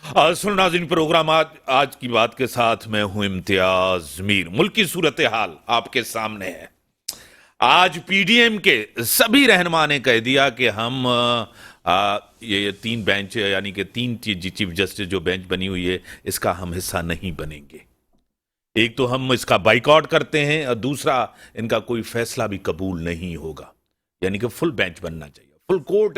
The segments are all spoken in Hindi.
सुन नाज़रीन, प्रोग्राम आज की बात के साथ मैं हूं इम्तियाज मीर। मुल्क की सूरत हाल आपके सामने है। आज पीडीएम के सभी रहनुमा ने कह दिया कि हम ये तीन बेंच यानी कि तीन चीफ जस्टिस जो बेंच बनी हुई है इसका हम हिस्सा नहीं बनेंगे। एक तो हम इसका बाइकआउट करते हैं और दूसरा इनका कोई फैसला भी कबूल नहीं होगा। यानी कि फुल बेंच बनना चाहिए, फुल कोर्ट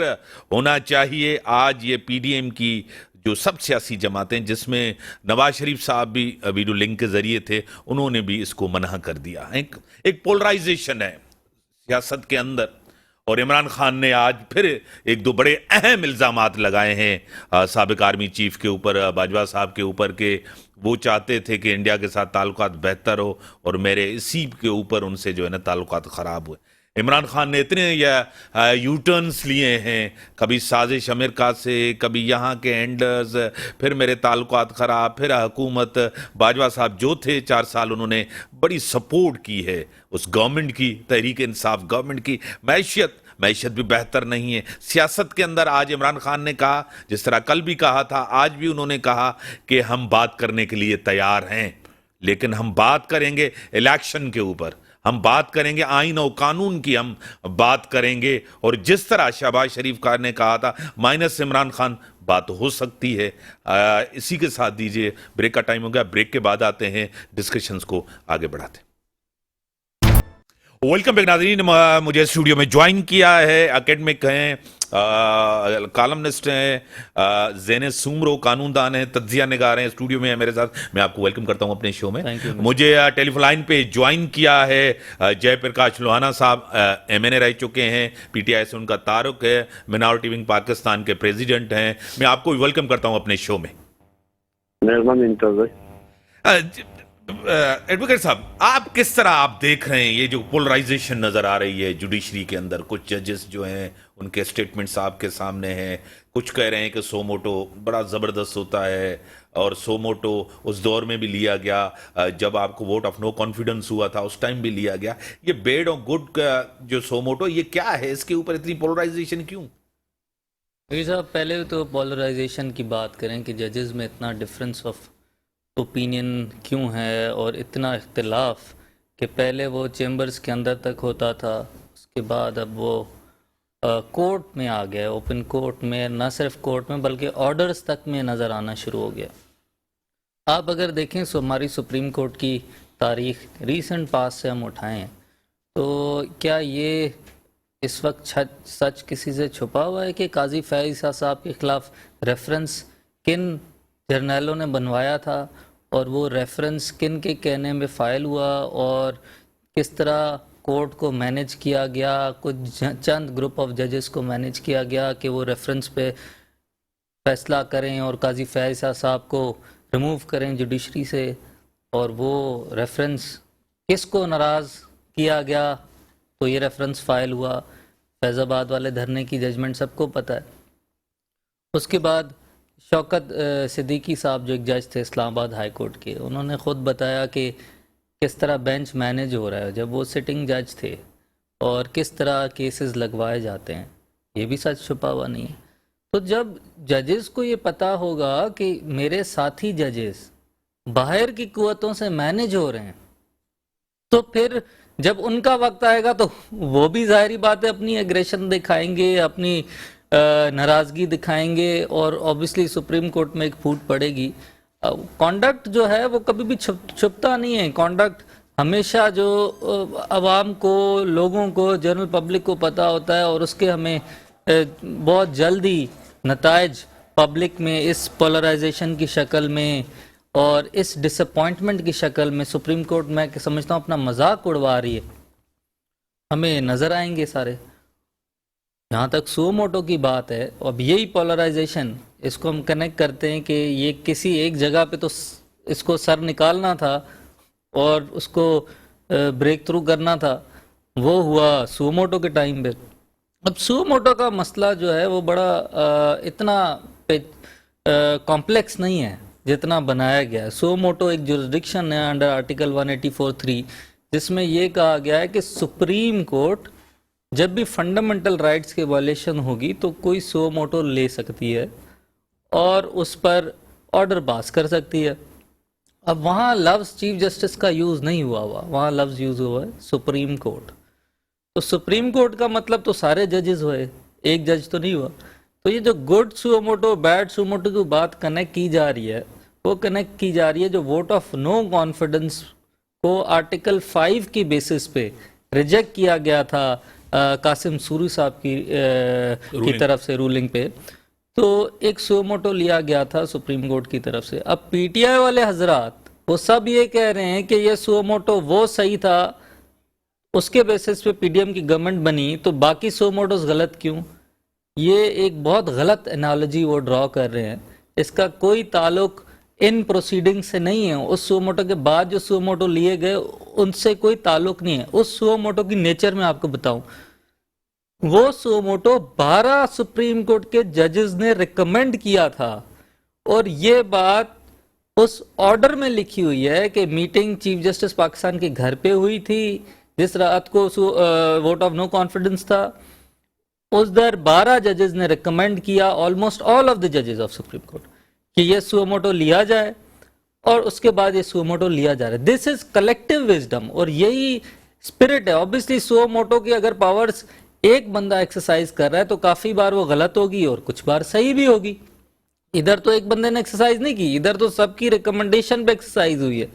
होना चाहिए। आज ये पीडीएम की जो सब सियासी जमातें, जिसमें नवाज शरीफ साहब भी वीडियो लिंक के जरिए थे, उन्होंने भी इसको मना कर दिया। एक पोलराइजेशन है सियासत के अंदर। और इमरान खान ने आज फिर एक दो बड़े अहम इल्ज़ामात लगाए हैं साबिक आर्मी चीफ के ऊपर, बाजवा साहब के ऊपर, के वो चाहते थे कि इंडिया के साथ ताल्लुकात बेहतर हो और मेरे इसी के ऊपर उनसे जो है ना ताल्लुकात ख़राब हुए। इमरान खान ने इतने यू टर्न्स लिए हैं, कभी साजिश अमेरिका से, कभी यहाँ के एंडर्स, फिर मेरे ताल्लुकात ख़राब, फिर हुकूमत। बाजवा साहब जो थे 4 साल उन्होंने बड़ी सपोर्ट की है उस गवर्नमेंट की, तहरीक इंसाफ गवर्नमेंट की। मैशियत भी बेहतर नहीं है। सियासत के अंदर आज इमरान खान ने कहा, जिस तरह कल भी कहा था, आज भी उन्होंने कहा कि हम बात करने के लिए तैयार हैं, लेकिन हम बात करेंगे इलेक्शन के ऊपर, हम बात करेंगे आइन और कानून की, हम बात करेंगे। और जिस तरह शहबाज शरीफ खान ने कहा था माइनस इमरान खान, बात हो सकती है। इसी के साथ दीजिए ब्रेक का टाइम हो गया। ब्रेक के बाद आते हैं, डिस्कशंस को आगे बढ़ाते हैं। वेलकम बैक नाज़रीन। मुझे स्टूडियो में ज्वाइन किया है एकेडमिक हैं, कॉलमनिस्ट हैं, ज़ेने सुमरो कानूनदान हैं, तज्जिया निगार हैं, स्टूडियो में है मेरे साथ। मैं आपको वेलकम करता हूं अपने शो में। मुझे टेलीफोन लाइन पे ज्वाइन किया है जयप्रकाश लोहाना साहब, एमएनए रह चुके हैं, पीटीआई से उनका तारुक है, मिनॉरिटी विंग पाकिस्तान के प्रेसिडेंट हैं। मैं आपको वेलकम करता हूं अपने शो में। एडवोकेट साहब, आप किस तरह आप देख रहे हैं ये जो पोलराइजेशन नजर आ रही है जुडिशरी के अंदर? कुछ जजेस जो हैं उनके स्टेटमेंट्स आपके सामने हैं। कुछ कह रहे हैं कि सो मोटो बड़ा ज़बरदस्त होता है और सो मोटो उस दौर में भी लिया गया, जब आपको वोट ऑफ नो कॉन्फिडेंस हुआ था उस टाइम भी लिया गया। ये बेड और गुड का जो सो मोटो, ये क्या है? इसके ऊपर इतनी पोलराइजेशन क्यों? साहब, पहले तो पोलराइजेशन की बात करें कि जजेस में इतना डिफरेंस ऑफ ओपिनियन क्यों है और इतना इख्तिलाफ, कि पहले वो चेंबर्स के अंदर तक होता था, उसके बाद अब वो कोर्ट में आ गया, ओपन कोर्ट में, ना सिर्फ कोर्ट में बल्कि ऑर्डर्स तक में नज़र आना शुरू हो गया। आप अगर देखें हमारी सुप्रीम कोर्ट की तारीख रिसेंट पास से हम उठाएं तो क्या ये इस वक्त सच किसी से छुपा हुआ है कि काजी फैज़ साहब के ख़िलाफ़ रेफरेंस किन जर्नलों ने बनवाया था और वो रेफरेंस किन के कहने में फ़ाइल हुआ और किस तरह कोर्ट को मैनेज किया गया, कुछ चंद ग्रुप ऑफ जजेस को मैनेज किया गया कि वो रेफरेंस पे फैसला करें और काजी फैज़ साहब को रिमूव करें जुडिशरी से, और वो रेफरेंस किसको नाराज़ किया गया तो ये रेफरेंस फ़ाइल हुआ। फैज़ाबाद वाले धरने की जजमेंट सबको पता है। उसके बाद शौकत सिद्दीकी साहब जो एक जज थे इस्लामाबाद हाई कोर्ट के, उन्होंने ख़ुद बताया कि किस तरह बेंच मैनेज हो रहा है जब वो सिटिंग जज थे और किस तरह केसेस लगवाए जाते हैं। ये भी सच छुपा हुआ नहीं है। तो जब जजेस को ये पता होगा कि मेरे साथी जजेस बाहर की कुव्वतों से मैनेज हो रहे हैं, तो फिर जब उनका वक्त आएगा तो वो भी ज़ाहिरी बात है अपनी एग्रेशन दिखाएंगे, अपनी नाराज़गी दिखाएंगे और ऑब्वियसली सुप्रीम कोर्ट में एक फूट पड़ेगी। कॉन्डक्ट जो है वो कभी भी छुपता नहीं है। कॉन्डक्ट हमेशा जो आवाम को, लोगों को, जनरल पब्लिक को पता होता है और उसके हमें बहुत जल्दी नताइज पब्लिक में इस पोलराइजेशन की शक्ल में और इस डिसअपॉइंटमेंट की शक्ल में सुप्रीम कोर्ट में समझता हूँ अपना मजाक उड़वा रही है, हमें नज़र आएंगे सारे। जहाँ तक सुओ मोटो की बात है, अब यही पोलराइजेशन, इसको हम कनेक्ट करते हैं कि ये किसी एक जगह पे तो इसको सर निकालना था और उसको ब्रेक थ्रू करना था, वो हुआ सुओ मोटो के टाइम पे। अब सुओ मोटो का मसला जो है वो बड़ा इतना कॉम्प्लेक्स नहीं है जितना बनाया गया है। सुओ मोटो एक जुरिस्डिक्शन है अंडर आर्टिकल 184(3), जिसमें यह कहा गया है कि सुप्रीम कोर्ट जब भी फंडामेंटल राइट्स के वायलेशन होगी तो कोई सुओ मोटो ले सकती है और उस पर 1 साल ऑर्डर पास कर सकती है। अब वहाँ लफ्ज़ चीफ जस्टिस का यूज़ नहीं हुआ वहाँ लफ्ज़ यूज़ हुआ है सुप्रीम कोर्ट। तो सुप्रीम कोर्ट का मतलब तो सारे जजेस हुए, एक जज तो नहीं हुआ। तो ये जो गुड सुमोटो बैड सुमोटो की बात कनेक्ट की जा रही है, वो कनेक्ट की जा रही है जो वोट ऑफ नो कॉन्फिडेंस को आर्टिकल 5 की बेसिस पे रिजेक्ट किया गया था कासिम सूरी साहब की तरफ से रूलिंग पे। तो एक सुमोटो लिया गया था सुप्रीम कोर्ट की तरफ से। अब पीटीआई वाले हजरात वो सब ये कह रहे हैं कि ये सुमोटो वो सही था, उसके बेसिस पे पीडीएम की गवर्नमेंट बनी, तो बाकी सुमोटोस गलत क्यों? ये एक बहुत गलत एनालॉजी वो ड्रॉ कर रहे हैं। इसका कोई ताल्लुक इन प्रोसीडिंग से नहीं है। उस सुमोटो के बाद जो सुमोटो लिए गए उनसे कोई ताल्लुक नहीं है। उस सुमोटो की नेचर में आपको बताऊं, वो सुमोटो 12 सुप्रीम कोर्ट के जजेस ने रिकमेंड किया था, और ये बात उस ऑर्डर में लिखी हुई है कि मीटिंग चीफ जस्टिस पाकिस्तान के घर पे हुई थी जिस रात को वोट ऑफ नो कॉन्फिडेंस था। उस दर 12 जजेस ने रिकमेंड किया, ऑलमोस्ट ऑल ऑफ द जजेस ऑफ सुप्रीम कोर्ट, कि ये सुमोटो लिया जाए, और उसके बाद ये सुमोटो लिया जा रहा है। दिस इज कलेक्टिव विजडम, और यही स्पिरिट है। ऑब्वियसली सुमोटो की अगर पावर्स एक बंदा एक्सरसाइज कर रहा है तो काफी बार वो गलत होगी और कुछ बार सही भी होगी। इधर तो एक बंदे ने एक्सरसाइज नहीं की, इधर तो सबकी रिकमेंडेशन पे एक्सरसाइज हुई है,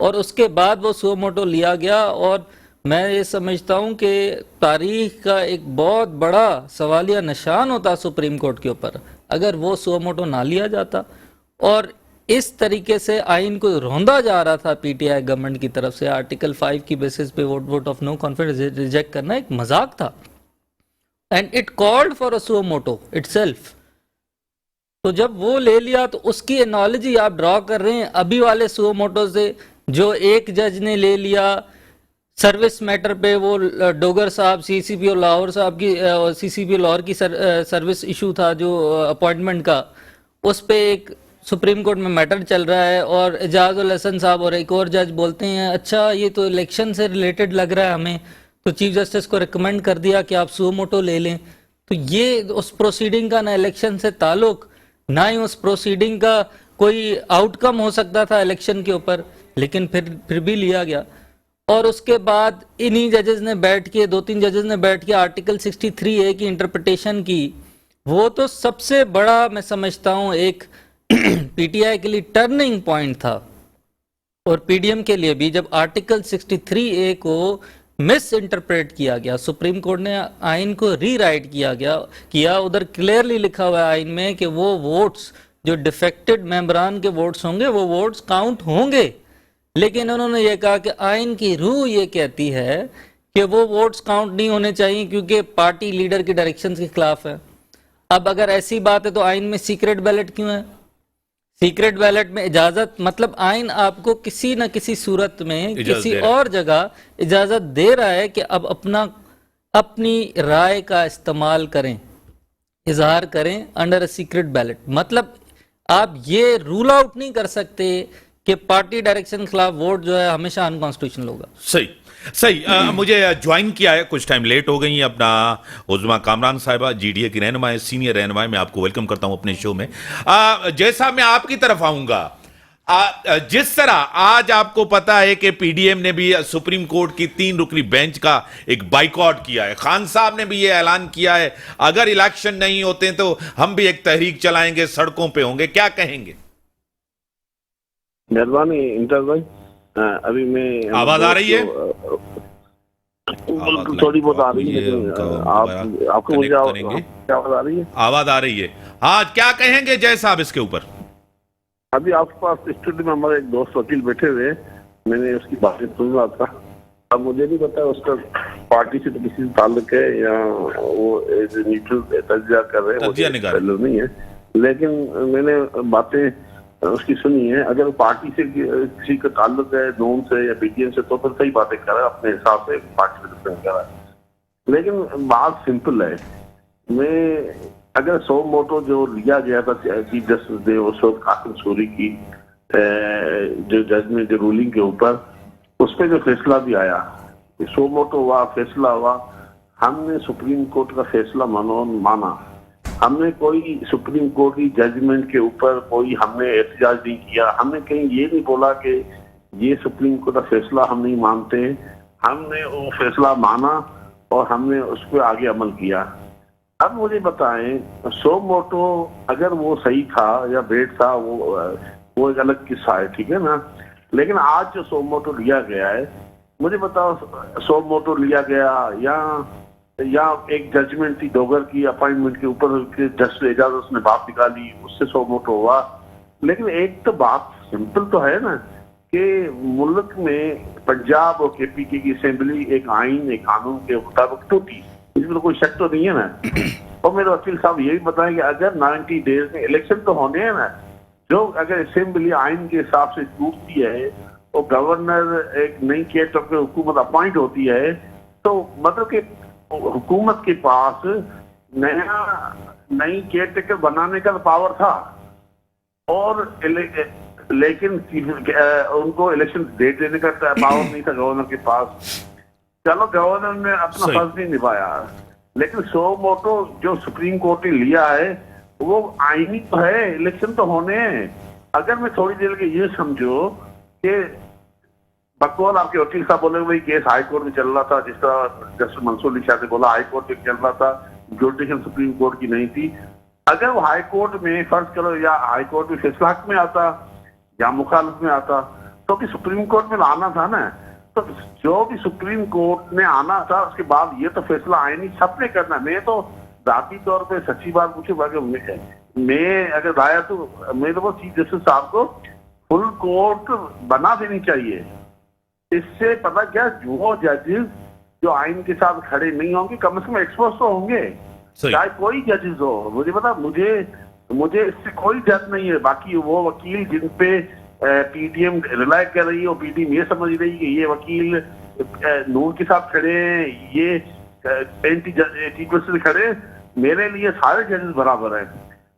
और उसके बाद वो सुमोटो लिया गया। और मैं ये समझता हूं कि तारीख का एक बहुत बड़ा सवालिया निशान होता सुप्रीम कोर्ट के ऊपर अगर वो सुमोटो ना लिया जाता। और इस तरीके से आइन को रौंदा जा रहा था पीटीआई गवर्नमेंट की तरफ से, आर्टिकल 5 की बेसिस पे vote of no confidence reject करना एक मजाक था, and it called for a suo motu itself. तो जब वो ले लिया तो उसकी एनालॉजी आप ड्रॉ कर रहे हैं अभी वाले सुमोटो से, जो एक जज ने ले लिया सर्विस मैटर पे, वो डोगर साहब सीसीपी और लाहौर साहब की सीसीपी लाहौर की सर्विस इशू था जो अपॉइंटमेंट का, उस पे एक सुप्रीम कोर्ट में मैटर चल रहा है, और एजाज उल हसन साहब और एक और जज बोलते हैं अच्छा ये तो इलेक्शन से रिलेटेड लग रहा है हमें, तो चीफ जस्टिस को रिकमेंड कर दिया कि आप सुमोटो ले लें। तो ये उस प्रोसीडिंग का ना इलेक्शन से ताल्लुक, ना ही उस प्रोसीडिंग का कोई आउटकम हो सकता था इलेक्शन के ऊपर, लेकिन फिर भी लिया गया। और उसके बाद इन्हीं जजेस ने बैठ के, 2-3 जजेस ने बैठ के आर्टिकल 63A की इंटरप्रिटेशन की। वो तो सबसे बड़ा मैं समझता हूं एक पीटीआई के लिए टर्निंग पॉइंट था, और पीडीएम के लिए भी, जब आर्टिकल 63A को मिस इंटरप्रेट किया गया, सुप्रीम कोर्ट ने आइन को रीराइट किया। उधर क्लियरली लिखा हुआ है आइन में कि वो वोट्स जो डिफेक्टेड मेंबरान के वोट्स होंगे वो वोट्स काउंट होंगे, लेकिन उन्होंने ये कहा कि आइन की रूह ये कहती है कि वो वोट्स काउंट नहीं होने चाहिए क्योंकि पार्टी लीडर की डायरेक्शंस के खिलाफ है। अब अगर ऐसी बात है तो आइन में सीक्रेट बैलेट क्यों है? सीक्रेट बैलेट में इजाजत, मतलब आइन आपको किसी न किसी सूरत में किसी और जगह इजाजत दे रहा है कि अब अपनी राय का इस्तेमाल करें, इजहार करें अंडर अ सीक्रेट बैलेट। मतलब आप ये रूल आउट नहीं कर सकते कि पार्टी डायरेक्शन के खिलाफ वोट जो है हमेशा अनकॉन्स्टिट्यूशनल होगा। सही मुझे ज्वाइन किया है, कुछ टाइम लेट हो गई अपना उज़्मा कामरान साहिबा, जीडीए की रहनुमा है, सीनियर रहनुमा है। मैं आपको वेलकम करता हूं अपने शो में। जैसा मैं आपकी तरफ आऊंगा, जिस तरह आज आपको पता है कि पीडीएम ने भी सुप्रीम कोर्ट की 3 रुकनी बेंच का एक बाइकआउट किया है, खान साहब ने भी ये ऐलान किया है अगर इलेक्शन नहीं होते तो हम भी एक तहरीक चलाएंगे, सड़कों पे होंगे, क्या कहेंगे? मेहरबानी इंटर भाई, अभी मैं आवाज आ रही है? थोड़ी बहुत आ रही है, लेकिन आपको मुझे आवाज आ रही है? आवाज आ रही है, हाँ। क्या कहेंगे जय साहब इसके ऊपर? अभी आपके पास स्टूडियो में हमारे एक दोस्त वकील बैठे हुए, मैंने उसकी बातें सुन रहा था। अब मुझे नहीं पता उसका पार्टी से तो किसी से ताल्लुक है या वो न्यूट्रल तज्जिया कर रहे हैं, वो नहीं है, लेकिन मैंने बातें उसकी सुनी है। अगर पार्टी से किसी का ताल्लुक है, नोन से या पीटीएम से, तो फिर सही बातें कर रहा है, अपने हिसाब से पार्टी से डिफरेंट कर रहा है। लेकिन बात सिंपल है, मैं अगर सुमोटो जो लिया गया था चीफ जस्टिस ने उस वक्त कासिम सूरी की जो जजमेंट जो रूलिंग के ऊपर, उस पर जो फैसला भी आया, सुमोटो हुआ, फैसला हुआ, हमने सुप्रीम कोर्ट का फैसला माना। हमने कोई सुप्रीम कोर्ट की जजमेंट के ऊपर कोई हमने एहतजाज नहीं किया। हमने कहीं ये नहीं बोला कि ये सुप्रीम कोर्ट का फैसला हम नहीं मानते। हमने वो फैसला माना और हमने उस पर आगे अमल किया। अब मुझे बताएं, सो मोटो अगर वो सही था या बेड था, वो एक अलग किस्सा है, ठीक है ना। लेकिन आज जो सो मोटो लिया गया है, मुझे बताओ, सो मोटो लिया गया या एक जजमेंट थी डोगर की अपॉइंटमेंट के ऊपर, जस्ट एजाज उसने बात निकाली, उससे सो मोटो हुआ। लेकिन एक तो बात सिंपल तो है ना कि मुल्क में पंजाब और केपीके की असेंबली एक आइन, एक कानून के मुताबिक टूटी, इसमें तो कोई शक तो नहीं है ना। और मेरे वकील साहब ये भी बताएं कि अगर 90 डेज में इलेक्शन तो होने हैं ना, जो अगर असेंबली आइन के हिसाब से टूटती है और गवर्नर एक नई केयर हुकूमत अपॉइंट होती है, तो मतलब कि हुकूमत के पास नई केयर टेकर बनाने का पावर था, और लेकिन उनको इलेक्शन डेट देने का पावर नहीं था गवर्नर के पास। चलो, गवर्नर ने अपना फर्ज नहीं निभाया, लेकिन सो मोटो जो सुप्रीम कोर्ट ने लिया है वो आईनी तो है, इलेक्शन तो होने हैं। अगर मैं थोड़ी देर के ये समझो कि बकौल आपके वकील साहब बोले भाई केस हाई कोर्ट में चल रहा था, जिस तरह जस्टिस मंसूर अली शाह ने बोला हाई कोर्ट में चल रहा था, जुडिशन सुप्रीम कोर्ट की नहीं थी। अगर वो हाई कोर्ट में फर्ज करो या हाई कोर्ट में फैसला हक में आता या मुखालिफ में आता, तो भी सुप्रीम कोर्ट में लाना था ना। तो जो भी सुप्रीम कोर्ट ने आना था, उसके बाद ये तो फैसला आईनी सबने करना। मैं तो जाती तौर पे सच्ची बात पूछे, मैं अगर आया तो मैं तो वो चीफ जस्टिस साहब को फुल कोर्ट बना देनी चाहिए। इससे पता क्या, वो जजेस जो आइन के साथ खड़े नहीं होंगे, कम से कम एक्सपोज तो होंगे, चाहे कोई जजेस हो। मुझे पता, मुझे इससे कोई डर नहीं है। बाकी वो वकील जिन पे पीटीएम रिलाय कर रही है, और पीटीएम ये समझ रही है कि ये वकील नून के साथ खड़े हैं, ये एंटी से खड़े हैं, मेरे लिए सारे जजेस बराबर हैं।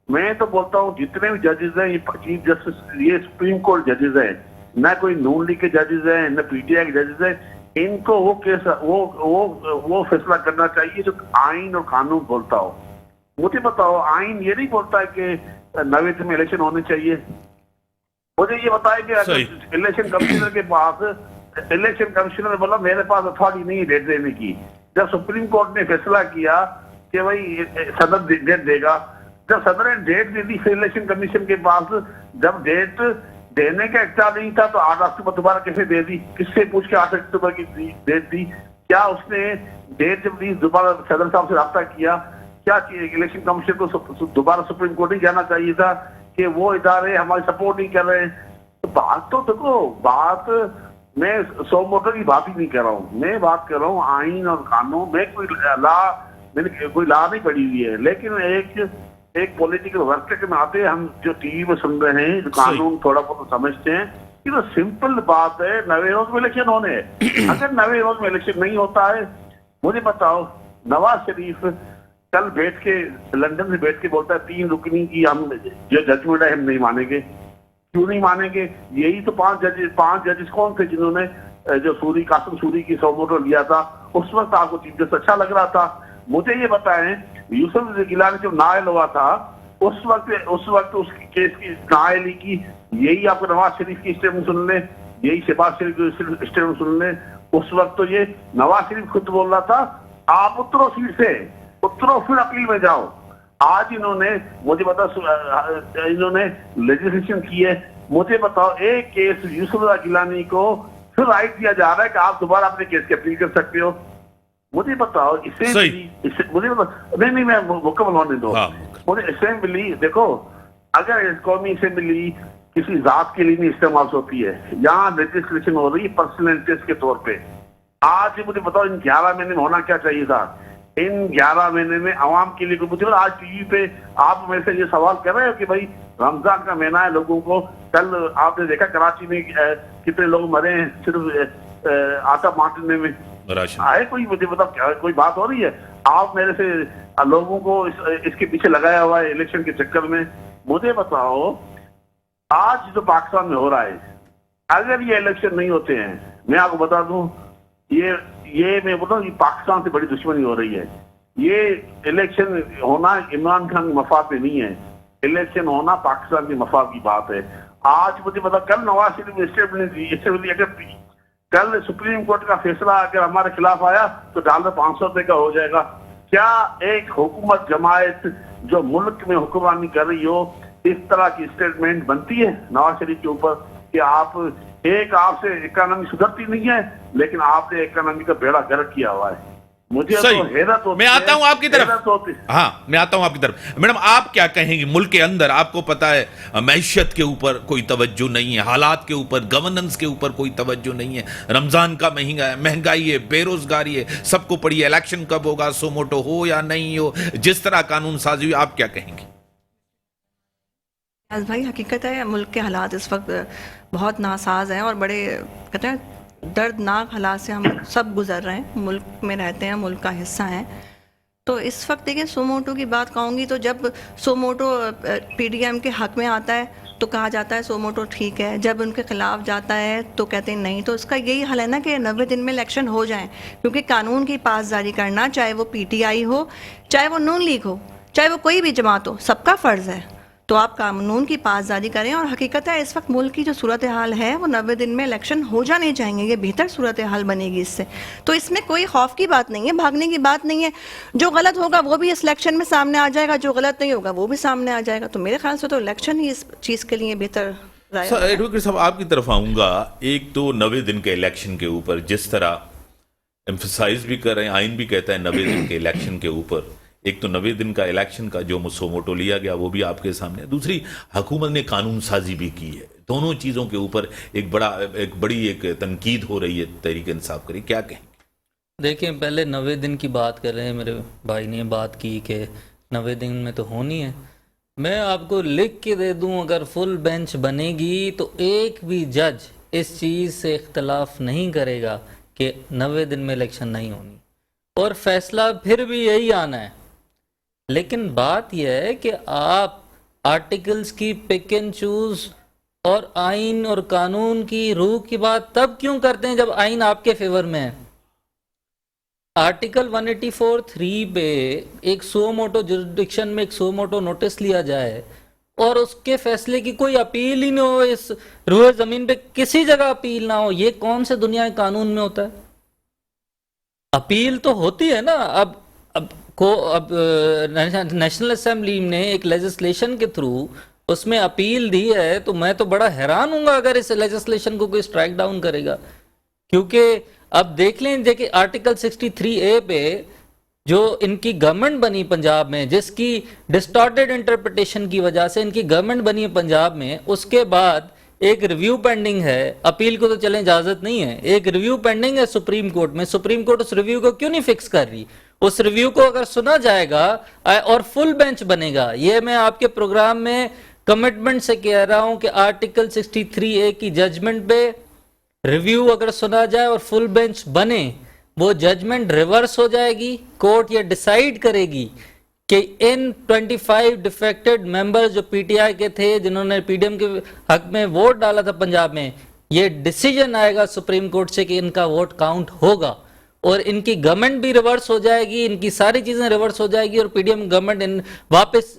मैं तो बोलता हूँ जितने भी जजेस हैं, ये चीफ जस्टिस, ये सुप्रीम कोर्ट जजेस हैं, न कोई नून लीग के जजेस हैं, न पीटीआई के जजेस हैं, इनको वो केस वो फैसला करना चाहिए जो आइन और कानून बोलता हो। मुझे बताओ, आइन ये नहीं बोलता है कि 90 में इलेक्शन होने चाहिए। मुझे ये बताया कि अगर इलेक्शन कमिश्नर के पास, इलेक्शन कमिश्नर ने बोला मेरे पास अथॉरिटी नहीं है डेट देने की। जब सुप्रीम कोर्ट ने फैसला किया कि भाई सदर डेट देगा, जब सदर ने डेट दे दी, फिर इलेक्शन कमीशन के पास जब डेट देने का इख्तियार नहीं था, तो 8 अक्टूबर दोबारा कैसे दे दी? किससे पूछ के 8 अक्टूबर की डेट दी? क्या उसने डेट जब दी दोबारा सदर साहब से रब्ता किया? क्या इलेक्शन कमीशन को दोबारा सुप्रीम कोर्ट नहीं जाना चाहिए था कि वो इदारे हमारी सपोर्ट नहीं कर रहे हैं? तो बात तो देखो, बात मैं सो मोटो की बात ही नहीं कर रहा हूँ, मैं बात कर रहा हूँ आइन और कानून में। मैंने कोई लॉ नहीं पढ़ी हुई है, लेकिन एक पॉलिटिकल वर्कर के नाते हम जो टीवी में सुन रहे हैं, जो कानून थोड़ा बहुत समझते हैं, कि तो सिंपल बात है, 90 रोज में इलेक्शन होने हैं। अगर 90 रोज में इलेक्शन नहीं होता है, मुझे बताओ, नवाज शरीफ कल बैठ के लंदन से बैठ के बोलता है 3 रुकनी की हम जो जजमेंट है हम नहीं मानेंगे। क्यों नहीं मानेंगे? यही तो 5 जजेस कौन थे जिन्होंने जो कासिम सूरी की सो मोटो लिया था? उस वक्त आपको चीफ जस्टिस अच्छा लग रहा था। मुझे ये बताएं, यूसुफ गिलानी जब नायल हुआ था, उस वक्त उसकी केस की नायली की, यही आपको नवाज शरीफ की स्टेटमेंट सुन लें, यही शहबाज शरीफ की स्टेटमेंट सुन लें। उस वक्त तो ये नवाज शरीफ खुद बोल रहा था आप उतरो सीट से, उतरो फिर अपील में जाओ। आज इन्होंने मुझे बता, इन्होंने लेजिस्लेशन की है। मुझे बताओ, एक केस यूसुफ गिलानी को फिर राइट दिया जा रहा है कि आप दोबारा अपने केस की अपील कर सकते हो। मुझे बताओ, मुझे बताओ, नहीं मैं मुकम्मल होने दो। मुझे असेंबली देखो, अगर कौमी असेंबली किसी जात के लिए नहीं इस्तेमाल होती है, यहाँ लेजिस्लेशन हो रही है पर्सनल इंटरेस्ट के तौर पे। आज मुझे बताओ, इन 11 महीने में होना क्या चाहिए था? इन 11 महीने में आवाम के लिए मुझे आज टीवी पे आप मेरे से ये सवाल कर रहे हो कि भाई रमजान का महीना है, लोगों को, कल आपने देखा कराची में कितने लोग मरे हैं सिर्फ आटा बांटने में आए। कोई मुझे बताओ, कोई बात हो रही है? आप मेरे से लोगों को इसके पीछे लगाया हुआ है इलेक्शन के चक्कर में। मुझे बताओ, आज जो पाकिस्तान में हो रहा है, अगर ये इलेक्शन नहीं होते हैं, मैं आपको बता दूं, ये मैं बोलता हूँ, पाकिस्तान से बड़ी दुश्मनी हो रही है। ये इलेक्शन होना इमरान खान के मफाद में नहीं है, इलेक्शन होना पाकिस्तान के मफाद की बात है। आज मुझे पता, कल नवाज शरीफ ने स्टेटमेंट दी, अगर कल सुप्रीम कोर्ट का फैसला अगर हमारे खिलाफ आया तो डॉलर 500 रुपए का हो जाएगा। क्या एक हुकूमत जमायत जो मुल्क में हुक्मरानी कर रही हो, इस तरह की स्टेटमेंट बनती है नवाज शरीफ के ऊपर कि आपसे इकोनॉमी सुधरती नहीं है, लेकिन आपने इकोनॉमी का बेड़ा गर्क किया हुआ है। मुझे सही। तो हैरत होती मैं आता है, हूं आपकी तरफ। हैरत होती। हाँ, मैं आता हूं आपकी तरफ। मैडम, आप क्या कहेंगी? मुल्क के अंदर आपको पता है मैशत के ऊपर कोई तवज्जो नहीं है, हालात के ऊपर, गवर्नेंस के ऊपर कोई तवज्जो नहीं है, रमजान का महीना है, महंगाई है, बेरोजगारी है, सबको पड़ी है, इलेक्शन कब होगा, सोमोटो हो या नहीं हो, जिस तरह कानून साजी हुई, आप क्या कहेंगी? भाई, हकीकत है मुल्क के हालात इस वक्त बहुत नासाज हैं और बड़े कहते हैं दर्दनाक हालात से हम सब गुजर रहे हैं, मुल्क में रहते हैं, मुल्क का हिस्सा हैं। तो इस वक्त देखिए, सोमोटो की बात कहूँगी तो जब सोमोटो पीडीएम के हक में आता है तो कहा जाता है सोमोटो ठीक है, जब उनके खिलाफ जाता है तो कहते हैं नहीं। तो इसका यही हल है ना कि 90 दिन में इलेक्शन हो जाएं, क्योंकि कानून की पासदारी करना, चाहे वो पीटीआई हो, चाहे वो नून लीग हो, चाहे वो कोई भी जमात हो, सबका फ़र्ज़ है। तो आप कानून की पासदारी करें। और हकीकत है इस वक्त मुल्क की जो सूरत हाल है वो 90 दिन में इलेक्शन हो जाने चाहिए, ये बेहतर सूरत हाल बनेगी इससे। तो इसमें कोई खौफ की बात नहीं है, भागने की बात नहीं है। जो गलत होगा वो भी इस इलेक्शन में सामने आ जाएगा, जो गलत नहीं होगा वो भी सामने आ जाएगा। तो मेरे ख्याल से तो इलेक्शन ही इस चीज़ के लिए बेहतर राय सर, एडवोकेट साहब, आपकी तरफ आऊंगा। एक तो 90 दिन के इलेक्शन के ऊपर जिस तरह एम्फसाइज भी कर रहे हैं, आइन भी कहता है 90 दिन के इलेक्शन के ऊपर। एक तो 90 दिन का इलेक्शन का जो सोमोटो लिया गया वो भी आपके सामने है, दूसरी हुकूमत ने कानून साजी भी की है। दोनों चीज़ों के ऊपर एक बड़ी तनकीद हो रही है तहरीक इंसाफ करी, क्या कहें? देखिए, पहले 90 दिन की बात कर रहे हैं, मेरे भाई ने बात की कि 90 दिन में तो होनी है। मैं आपको लिख के दे दूं, अगर फुल बेंच बनेगी तो एक भी जज इस चीज़ से इख्तलाफ नहीं करेगा कि 90 दिन में इलेक्शन नहीं होनी, और फैसला फिर भी यही आना है। लेकिन बात यह है कि आप आर्टिकल्स की पिक एंड चूज और आइन और कानून की रूह की बात तब क्यों करते हैं जब आइन आपके फेवर में है। आर्टिकल 184(3) पे एक सो मोटो जुरिडिक्शन में एक सो मोटो नोटिस लिया जाए और उसके फैसले की कोई अपील ही नहीं हो, इस रूह जमीन पे किसी जगह अपील ना हो, ये कौन से दुनिया के कानून में होता है? अपील तो होती है ना। अब नेशनल असेंबली ने एक लेजिस्लेशन के थ्रू उसमें अपील दी है, तो मैं तो बड़ा हैरान हूंगा अगर इस लेजिस्लेशन को कोई स्ट्राइक डाउन करेगा। क्योंकि अब देख लें, देखिए आर्टिकल 63A पे जो इनकी गवर्नमेंट बनी पंजाब में, जिसकी डिस्टॉर्टेड इंटरप्रिटेशन की वजह से इनकी गवर्नमेंट बनी है पंजाब में, उसके बाद एक रिव्यू पेंडिंग है। अपील को तो चलें इजाजत नहीं है, एक रिव्यू पेंडिंग है सुप्रीम कोर्ट में। सुप्रीम कोर्ट उस रिव्यू को क्यों नहीं फिक्स कर रही? उस रिव्यू को अगर सुना जाएगा और फुल बेंच बनेगा, ये मैं आपके प्रोग्राम में कमिटमेंट से कह रहा हूं कि आर्टिकल 63A की जजमेंट पे रिव्यू अगर सुना जाए और फुल बेंच बने, वो जजमेंट रिवर्स हो जाएगी। कोर्ट ये डिसाइड करेगी कि इन 25 डिफेक्टेड मेंबर्स जो पीटीआई के थे, जिन्होंने पीडीएम के हक में वोट डाला था पंजाब में, ये डिसीजन आएगा सुप्रीम कोर्ट से कि इनका वोट काउंट होगा और इनकी गवर्नमेंट भी रिवर्स हो जाएगी, इनकी सारी चीजें रिवर्स हो जाएगी और पीडीएम गवर्नमेंट वापस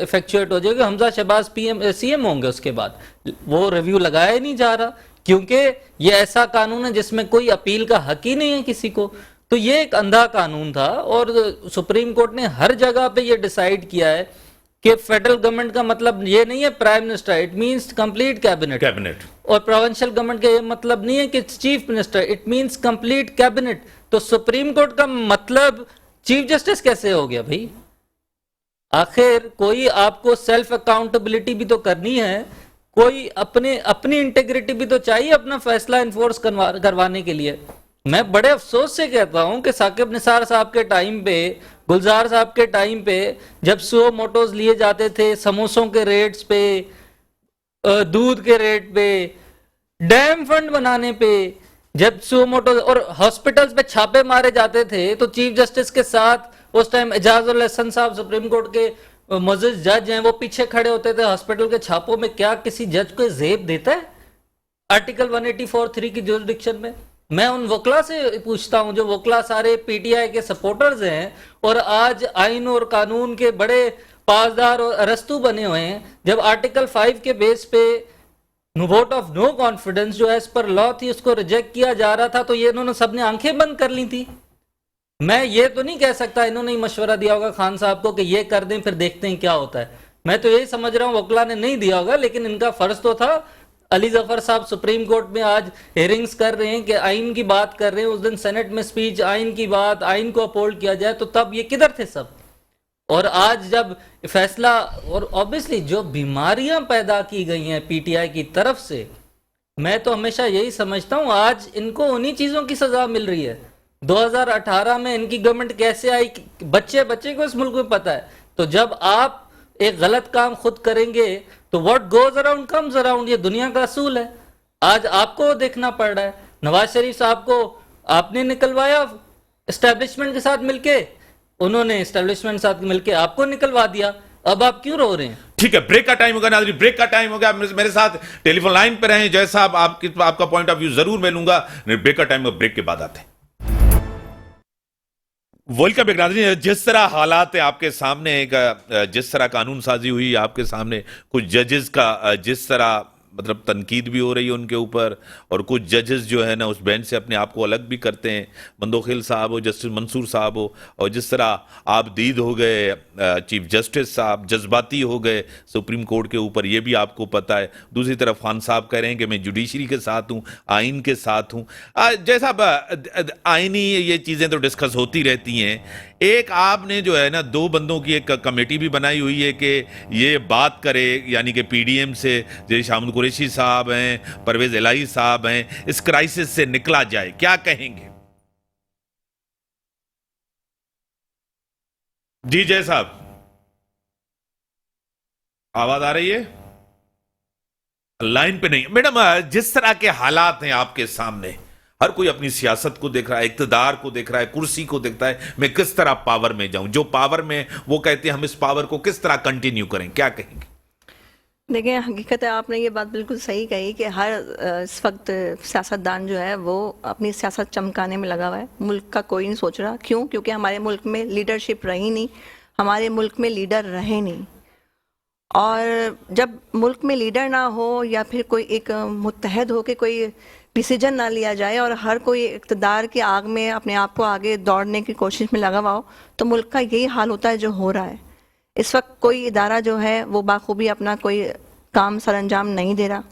इफेक्चुएट हो जाएगी। हमजा शहबाज सीएम होंगे। उसके बाद वो रिव्यू लगाया ही नहीं जा रहा, क्योंकि ये ऐसा कानून है जिसमें कोई अपील का हक ही नहीं है किसी को। तो ये एक अंधा कानून था और सुप्रीम कोर्ट ने हर जगह पे ये डिसाइड किया है कि फेडरल गवर्नमेंट का मतलब ये नहीं है prime minister, it means complete cabinet. और प्रोविंशियल गवर्नमेंट का ये मतलब नहीं है कि chief minister, it means complete cabinet. तो सुप्रीम कोर्ट का मतलब चीफ जस्टिस कैसे हो गया भाई? आखिर कोई आपको सेल्फ अकाउंटेबिलिटी भी तो करनी है, कोई अपनी इंटेग्रिटी भी तो चाहिए अपना फैसला इन्फोर्स करवाने के लिए। मैं बड़े अफसोस से कहता हूं कि साकिब निसार साहब के टाइम पे, गुलजार साहब के टाइम पे, जब सो मोटोज लिए जाते थे समोसों के रेट्स पे, दूध के रेट पे, डैम फंड बनाने पे, जब सो मोटोज और हॉस्पिटल्स पे छापे मारे जाते थे, तो चीफ जस्टिस के साथ उस टाइम एजाजुल हसन साहब सुप्रीम कोर्ट के मुअज़्ज़िज़ जज हैं, वो पीछे खड़े होते थे हॉस्पिटल के छापों में। क्या किसी जज को जेब देता है आर्टिकल 184(3) की जुरिडिक्शन में? मैं उन वकला से पूछता हूं जो वकला सारे पीटीआई के सपोर्टर्स हैं और आज आइन और कानून के बड़े पासदार और अरस्तू बने हुए हैं, जब आर्टिकल 5 के बेस पे वोट ऑफ नो कॉन्फिडेंस जो एज पर लॉ थी उसको रिजेक्ट किया जा रहा था, तो ये इन्होंने सबने आंखें बंद कर ली थी। मैं ये तो नहीं कह सकता इन्होंने ही मशवरा दिया होगा खान साहब को कि ये कर दें फिर देखते हैं क्या होता है। मैं तो यही समझ रहा हूँ वकला ने नहीं दिया होगा, लेकिन इनका फर्ज तो था। अली जफर साहब सुप्रीम कोर्ट में आज हेयरिंग्स कर रहे हैं कि आइन की बात कर रहे हैं, उस दिन सेनेट में स्पीच आइन की बात, आइन को अपहोल्ड किया जाए, तो तब ये किधर थे सब? और आज जब फैसला, और ऑब्वियसली जो बीमारियां पैदा की गई हैं पीटीआई की तरफ से, मैं तो हमेशा यही समझता हूं आज इनको उन्हीं चीजों की सजा मिल रही है। 2018 में इनकी गवर्नमेंट कैसे आई, बच्चे बच्चे को इस मुल्क में पता है। तो जब आप एक गलत काम खुद करेंगे तो what goes around comes around, ये दुनिया का असूल है। आज आपको देखना पड़ रहा है। नवाज शरीफ साहब को आपने निकलवाया एस्टेब्लिशमेंट के साथ मिलके, उन्होंने एस्टेब्लिशमेंट साथ मिलके आपको निकलवा दिया। अब आप क्यों रो रहे हैं? ठीक है, ब्रेक का टाइम होगा नाज़रीन, ब्रेक का टाइम हो गया। मेरे साथ टेलीफोन लाइन पे रहें जय साहब, आपका पॉइंट ऑफ व्यू जरूर मैं लूंगा। ब्रेक का टाइम होगा, ब्रेक के बाद आते हैं। वेलकम बैक नाज़रीन। जिस तरह हालात है आपके सामने, जिस तरह कानून साजी हुई आपके सामने, कुछ जजेस का जिस तरह मतलब तनकीद भी हो रही है उनके ऊपर, और कुछ जजेस जो है ना उस बेंच से अपने आप को अलग भी करते हैं, मंदोखिल साहब हो, जस्टिस मंसूर साहब हो, और जिस तरह आप दीद हो गए चीफ जस्टिस साहब, जज्बाती हो गए सुप्रीम कोर्ट के ऊपर, ये भी आपको पता है। दूसरी तरफ खान साहब कह रहे हैं कि मैं जुडिशरी के साथ हूँ, आइन के साथ हूँ। जैसा आइनी ये चीज़ें तो डिस्कस होती रहती हैं। एक आपने जो है ना दो बंदों की एक कमेटी भी बनाई हुई है कि ये बात करे, यानी कि पीडीएम से जैसे शामुल कुरैशी साहब हैं, परवेज इलाही साहब हैं, इस क्राइसिस से निकला जाए। क्या कहेंगे जी जय साहब? आवाज आ रही है? लाइन पे नहीं मैडम। जिस तरह के हालात हैं आपके सामने, हर कोई अपनी सियासत को देख रहा है, इक्तदार को देख रहा है, कुर्सी को देखता है, मैं किस तरह पावर में जाऊं। जो पावर में वो कहते हैं हम इस पावर को किस तरह कंटिन्यू करें, क्या कहेंगे? देखिए, हकीकत है, आपने ये बात बिल्कुल सही कही कि हर इस वक्त सियासतदान जो है वो अपनी सियासत चमकाने में लगा हुआ है। मुल्क का कोई नहीं सोच रहा। क्यों? क्योंकि हमारे मुल्क में लीडरशिप रही नहीं, हमारे मुल्क में लीडर रहे नहीं। और जब मुल्क में लीडर ना हो या फिर कोई एक मुत्तहद हो के कोई डिसीजन ना लिया जाए और हर कोई इक़्तिदार की आग में अपने आप को आगे दौड़ने की कोशिश में लगा हुआ हो, तो मुल्क का यही हाल होता है जो हो रहा है। इस वक्त कोई इदारा जो है वो बाखूबी अपना कोई काम सरअंजाम नहीं दे रहा।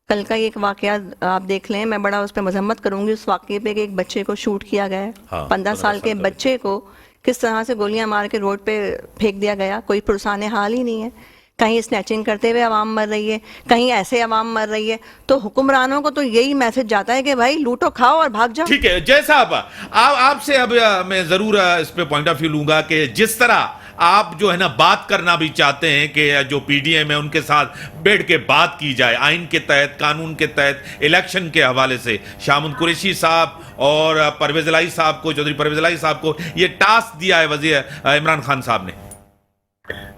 कल का एक वाकया आप देख लें, मैं बड़ा उस पर मजम्मत करूंगी उस वाकये पे कि एक बच्चे को शूट किया गया है। 15 साल के बच्चे को किस तरह से गोलियां मार के रोड पे फेंक दिया गया, कोई पुरसाने हाल ही नहीं है। कहीं स्नैचिंग करते हुए आवाम मर रही है, कहीं ऐसे आवाम मर रही है। तो हुक्मरानों को तो यही मैसेज जाता है कि भाई लूटो खाओ और भाग जाओ। ठीक है जय साहब, आपसे अब मैं जरूर इस पे पॉइंट ऑफ व्यू लूंगा कि जिस तरह आप जो है ना बात करना भी चाहते हैं कि जो पीडीएम है उनके साथ बैठ के बात की जाए, आइन के तहत, कानून के तहत, इलेक्शन के हवाले से, शामुल कुरैशी साहब और परवेज इलाही साहब को, चौधरी परवेज इलाही साहब को ये टास्क दिया है वजीर इमरान खान साहब ने।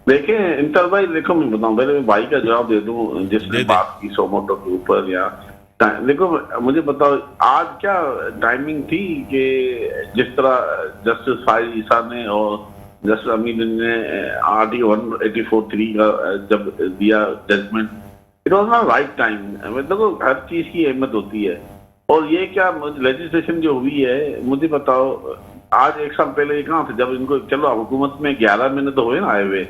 देखें इंटर भाई, देखो मैं बताऊं, पहले मैं भाई का जवाब दे दूं जिसने बात की सोमोटो के ऊपर। या देखो मुझे बताओ आज क्या टाइमिंग थी कि जिस तरह जस्टिस फाइज ईसा ने और जस्टिस अमीन ने आर्टिकल 184(3) का जब दिया judgment, it was not right time. देखो हर चीज की अहमियत होती है। और ये क्या लेजिस्लेशन जो हुई है, मुझे बताओ आज 1 साल पहले ये कहाँ थे जब इनको, चलो हुकूमत में 11 महीने तो हुए ना आए हुए,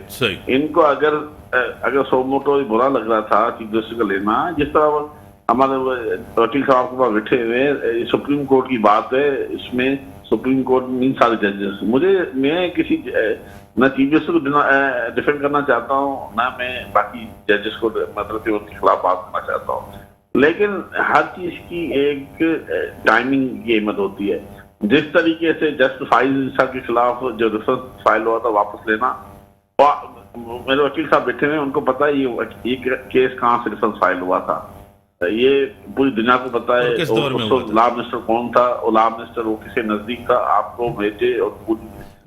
इनको अगर सोमोटो बुरा लग रहा था चीफ जस्टिस का लेना, जिस तरह हमारे वकील साहब के पास बैठे हुए, सुप्रीम कोर्ट की बात है, इसमें सुप्रीम कोर्ट में 3 सारे जजेस, मैं किसी न चीफ जस्टिस को डिफेंड करना चाहता हूँ, ना मैं बाकी जजेस को मतलब उनके खिलाफ बात करना चाहता हूँ, लेकिन हर चीज की एक टाइमिंग की अहमियत होती है। जिस तरीके से जस्टिस फाइज ईसा के खिलाफ जो रेफरेंस फाइल हुआ था वापस लेना, मेरे वकील साहब बैठे हुए, उनको पता है ये केस कहाँ से रेफरेंस फाइल हुआ था, ये पूरी दुनिया को पता है। लॉ मिनिस्टर कौन था, और लॉ मिनिस्टर वो किसी नजदीक था, आपको भेजे और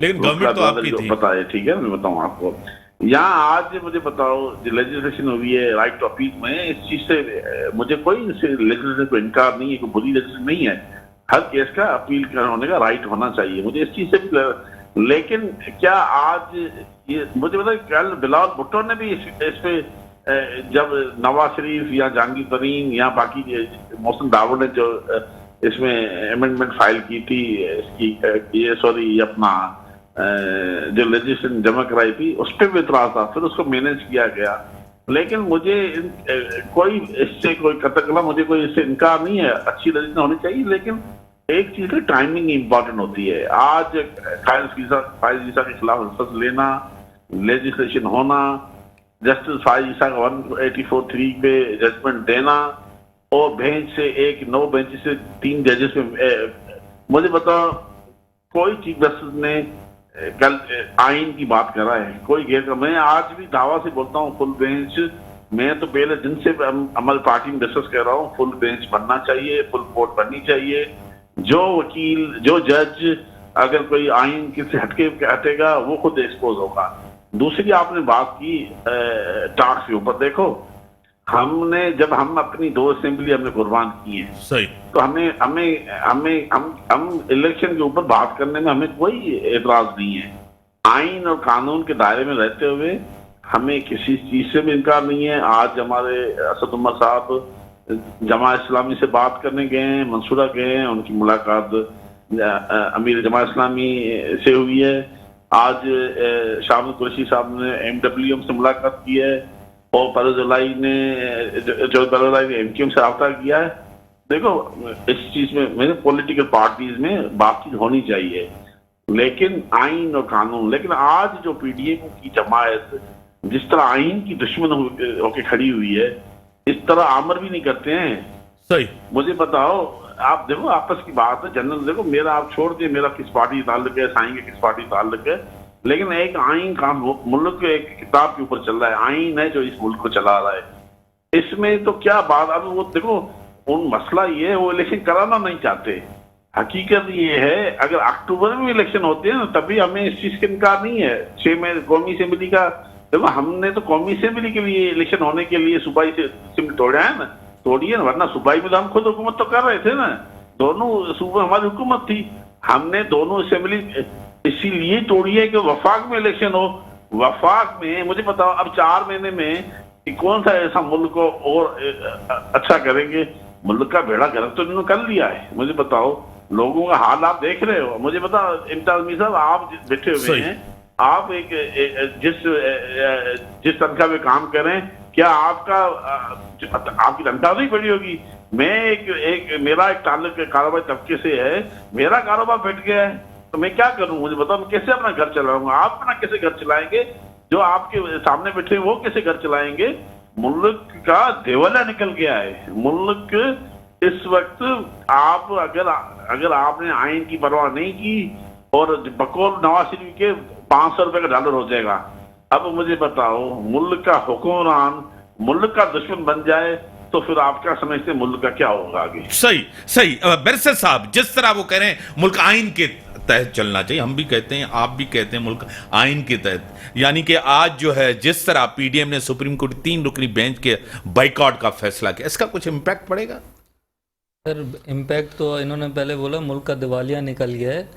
लेकिन गवर्नमेंट तो आपकी थी, पता है। ठीक है, मैं बताऊँ आपको, यहाँ आज मुझे बताओ जो लेजिस्लेशन हुई है राइट टू अपील में, इस चीज से मुझे कोई लेजिस्लेशन को इनकार नहीं है, कोई बुरी लेजिस्लेशन नहीं है, हर केस का अपील होने का राइट होना चाहिए, मुझे इस चीज से। लेकिन क्या आज ये मुझे पता है, कल बिलावल भुट्टो ने भी इस पे जब नवाज शरीफ या जहांगीर तरीन या बाकी मोहसिन दावड़ ने जो इसमें अमेंडमेंट फाइल की थी, इसकी ये सॉरी अपना जो लेजिस्लेशन जमा कराई थी, उस पर भी इतराज था, फिर उसको मैनेज किया गया। लेकिन मुझे कोई इससे कोई कतकला, मुझे कोई इससे इनकार नहीं है, अच्छी लेजिस्लेशन होनी चाहिए, लेकिन एक चीज की टाइमिंग इंपॉर्टेंट होती है। आज फाइज ईसा के खिलाफ रिसर्च लेना, लेजिस्लेशन होना, जस्टिस फाइज ईसा का 184(3) पे जजमेंट देना, और बेंच से 9 बेंच से 3 जजेस में मुझे बताओ, कोई चीफ जस्टिस ने कल आइन की बात कर रहा है, कोई गैर। मैं आज भी दावा से बोलता हूँ फुल बेंच, मैं तो पहले दिन से हमारी पार्टी में डिस्कस कर रहा हूँ, फुल बेंच बनना चाहिए, फुल कोर्ट बननी चाहिए। जो वकील, जो जज अगर कोई आइन किसी हटके हटेगा, वो खुद एक्सपोज होगा। दूसरी आपने बात की टैक्स के ऊपर, देखो जब हम अपनी 2 असेंबली हमने कुर्बान की है, सही, तो हम इलेक्शन के ऊपर बात करने में हमें कोई एतराज नहीं है। आइन और कानून के दायरे में रहते हुए हमें किसी चीज से भी इनकार नहीं है। आज हमारे असद उमर साहब जमा इस्लामी से बात करने गए हैं, मंसूरा गए हैं, उनकी मुलाकात अमीर जमा इस्लामी से हुई है। आज शामिल कुरैशी साहब ने MWM से मुलाकात की है, और परवेज़ ने MQM से रब्ता किया है। देखो, इस चीज में मेरे पॉलिटिकल पार्टीज में बातचीत होनी चाहिए, लेकिन आइन और कानून। लेकिन आज जो PDM की जमायत जिस तरह आइन की दुश्मन होके खड़ी हुई है, इस तरह आमर भी नहीं करते हैं। सही, मुझे बताओ, आप देखो आपस की बात है, जनरल देखो, मेरा आप छोड़ दिए मेरा किस पार्टी ताल्लुक है, साईं के किस पार्टी ताल्लुक है, लेकिन एक आइन का मुल्क एक किताब के ऊपर चल रहा है, आइन है जो इस मुल्क को चला रहा है। इसमें तो क्या बात, अब वो देखो, उन मसला ये है, वो इलेक्शन कराना नहीं चाहते। हकीकत ये है, अगर अक्टूबर में इलेक्शन होते हैं ना, तभी हमें इस चीज का इनकार नहीं है। 6 में कौमी असेंबली का, देखो हमने तो कौमी असेंबली के लिए इलेक्शन होने के लिए सूबाई से तोड़ा है ना, तोड़िए ना, वरना सूबाई में तो हम खुद हुकूमत तो कर रहे थे ना, दोनों सूबे हमारी हुकूमत थी, हमने दोनों असेंबली इसीलिए तोड़ी है कि वफाक में इलेक्शन हो। वफाक में मुझे बताओ, अब 4 महीने में कौन सा ऐसा मुल्क को और अच्छा करेंगे? मुल्क का बेड़ा गर्क तो इन्होंने कर लिया है। मुझे बताओ, लोगों का हाल आप देख रहे हो। मुझे बताओ इम्तियाज मीर साहब, आप बैठे हुए हैं, आप जिस तनख्वाह में काम करें, क्या आपकी तनख्वाह नहीं बढ़ी होगी? मैं मेरा एक ताल्लुक कारोबारी तबके से है, मेरा कारोबार बैठ गया है, तो मैं क्या करूं? मुझे बताओ, मैं कैसे अपना घर चलाऊंगा? आप अपना कैसे घर चलाएंगे? जो आपके सामने बैठे वो कैसे घर चलाएंगे? मुल्क का देवाला निकल गया है। मुल्क इस वक्त आप अगर आपने आइन की परवाह नहीं की और बकौल नवाज शरीफ के 500 रुपए का डॉलर हो जाएगा। अब मुझे बताओ, मुल्क का हुक्मरान मुल्क का दुश्मन बन जाए तो फिर आप क्या समझते हैं मुल्क का क्या होगा आगे? सही, सही। बैरिस्टर साहब, जिस तरह वो कह रहे हैं मुल्क आइन के तहत चलना चाहिए, हम भी कहते हैं, आप भी कहते हैं मुल्क आइन के तहत, यानी कि आज जो है जिस तरह PDM ने सुप्रीम कोर्ट 3 रुकनी बेंच के बाइकआउट का फैसला किया, इसका कुछ इम्पैक्ट पड़ेगा? सर, इम्पैक्ट तो इन्होंने पहले बोला मुल्क का दिवालिया निकल गया है।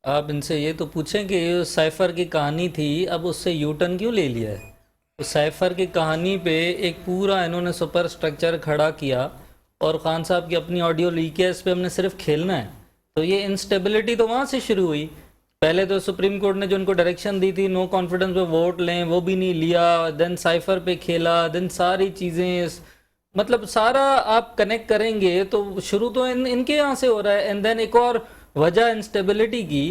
आप इनसे ये तो पूछें कि ये साइफर की कहानी थी, अब उससे यूटर्न क्यों ले लिया है? तो साइफर की कहानी पे एक पूरा इन्होंने सुपर स्ट्रक्चर खड़ा किया, और खान साहब की अपनी ऑडियो लीक है, इस पर हमने सिर्फ खेलना है। तो ये इंस्टेबिलिटी तो वहाँ से शुरू हुई। पहले तो सुप्रीम कोर्ट ने जो उनको डायरेक्शन दी थी नो कॉन्फिडेंस पे वोट लें, वो भी नहीं लिया, देन साइफर पे खेला, देन सारी चीज़ें, मतलब सारा आप कनेक्ट करेंगे तो शुरू तो इनके यहाँ से हो रहा है। एंड देन एक और वजह इंस्टेबिलिटी की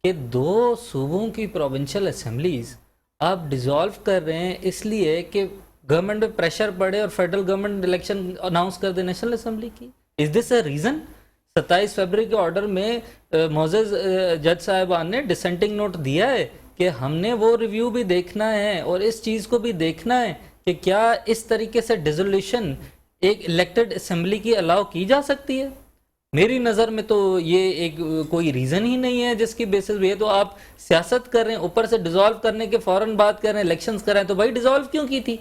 कि 2 सूबों की प्रोविंशियल असेंबलीज आप डिसॉल्व कर रहे हैं इसलिए कि गवर्नमेंट पे प्रेशर पड़े और फेडरल गवर्नमेंट इलेक्शन अनाउंस कर दे नेशनल असेंबली की। Is this a reason? 27 फरवरी के ऑर्डर में मोजेज जज साहिबान ने डिसेंटिंग नोट दिया है कि हमने वो रिव्यू भी देखना है और इस चीज़ को भी देखना है कि क्या इस तरीके से डिसोल्यूशन एक इलेक्टेड असेंबली की अलाउ की जा सकती है। मेरी नज़र में तो ये एक कोई रीज़न ही नहीं है जिसकी बेसिस पे तो आप सियासत कर रहे हैं, ऊपर से डिसॉल्व करने के फ़ौरन बात कर रहे हैं, इलेक्शंस कर रहे हैं, तो भाई डिसॉल्व क्यों की थी?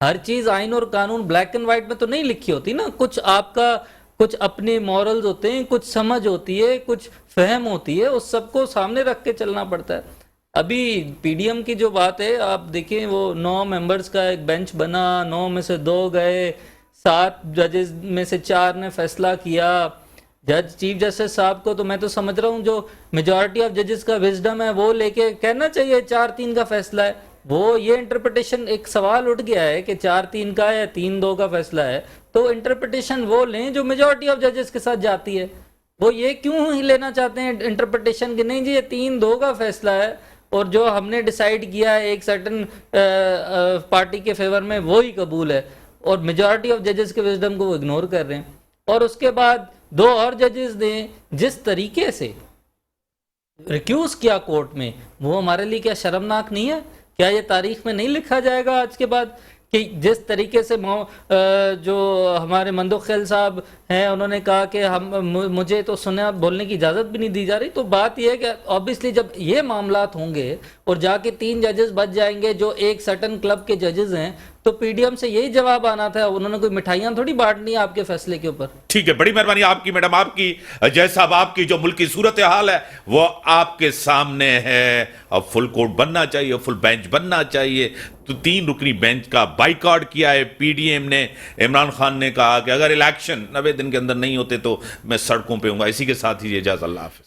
हर चीज़ आइन और कानून ब्लैक एंड वाइट में तो नहीं लिखी होती ना, कुछ आपका कुछ अपने मॉरल्स होते हैं, कुछ समझ होती है, कुछ फहम होती है, उस सबको सामने रख के चलना पड़ता है। अभी पीडीएम की जो बात है, आप देखें वो 9 मेंबर्स का एक बेंच बना, 9 में से 2 गए, 7 जजेस में से 4 ने फैसला किया। जज चीफ जस्टिस साहब को तो मैं तो समझ रहा हूँ जो मेजॉरिटी ऑफ जजेस का विजडम है वो लेके कहना चाहिए 4-3 का फैसला है। वो ये इंटरप्रिटेशन, एक सवाल उठ गया है कि 4-3 का है, 3-2 का फैसला है, तो इंटरप्रिटेशन वो लें जो मेजॉरिटी ऑफ जजेस के साथ जाती है। वो ये क्यों ही लेना चाहते हैं इंटरप्रिटेशन कि नहीं जी ये 3-2 का फैसला है और जो हमने डिसाइड किया है एक सर्टन पार्टी के फेवर में वो ही कबूल है, और मेजॉरिटी ऑफ जजेस के विजडम को वो इग्नोर कर रहे हैं। और उसके बाद 2 और जजेस ने जिस तरीके से रिक्यूज किया कोर्ट में, वो हमारे लिए क्या शर्मनाक नहीं है? क्या ये तारीख में नहीं लिखा जाएगा आज के बाद कि जिस तरीके से जो हमारे मंदुक खैल साहब हैं उन्होंने कहा कि मुझे तो सुना बोलने की इजाज़त भी नहीं दी जा रही। तो बात यह है कि ऑब्वियसली जब ये मामलात होंगे और जाके 3 जजेस बच जाएंगे जो एक सर्टन क्लब के जजेस हैं, तो पीडीएम से यही जवाब आना था, उन्होंने कोई मिठाइयाँ थोड़ी बांटनी है आपके फैसले के ऊपर। ठीक है, बड़ी मेहरबानी आपकी मैडम। आपकी जय साहब, आपकी जो मुल्क की सूरत हाल है वो आपके सामने है। अब फुल कोर्ट बनना चाहिए, फुल बेंच बनना चाहिए। तो 3 रुकनी बेंच का बाइकआउट किया है पीडीएम ने। इमरान खान ने कहा कि अगर इलेक्शन 90 दिन के अंदर नहीं होते तो मैं सड़कों पे हूंगा। इसी के साथ ही इजाज़त, अल्लाह हाफिज।